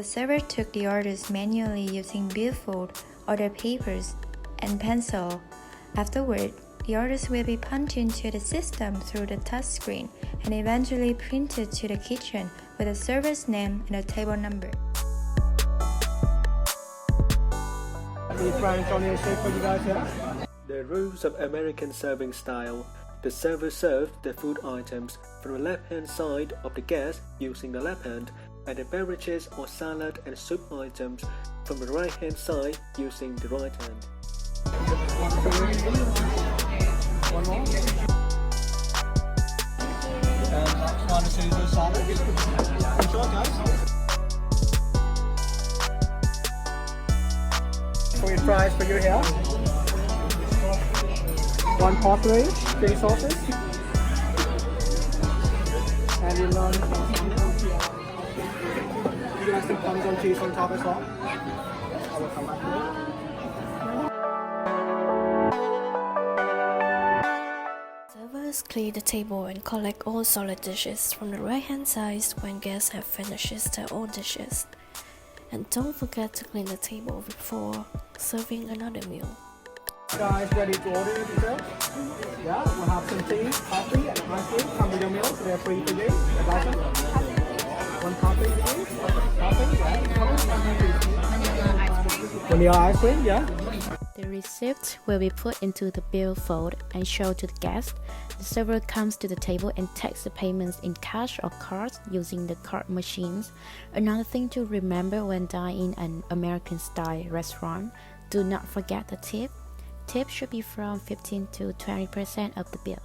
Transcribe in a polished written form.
The server took the orders manually using billfold, order papers, and pencil. Afterward, the orders will be punched into the system through the touchscreen and eventually printed to the kitchen with the server's name and a table number. The rules of American serving style. The server serves the food items from the left-hand side of the guest using the left hand, and the beverages or salad and soup items from the right-hand side using the right hand. One more. And next one is Caesar salad. Enjoy, guys. Sweet fries for you here. One porcelain, 3 sauces. And you learn you can have some Parmesan cheese on top as well. I will come back to it. Servers clear the table and collect all solid dishes from the right-hand side when guests have finished their own dishes. And don't forget to clean the table before serving another meal. Guys, ready to order your dessert? Yeah, we'll have some tea, coffee, and ice cream. Come with your meals, they're free for you. One coffee, please. Coffee, yeah. Vanilla ice cream, yeah. The receipt will be put into the billfold and shown to the guest. The server comes to the table and takes the payments in cash or cards using the card machines. Another thing to remember when dining in an American-style restaurant, do not forget the tip. Tip should be from 15 to 20% of the bill.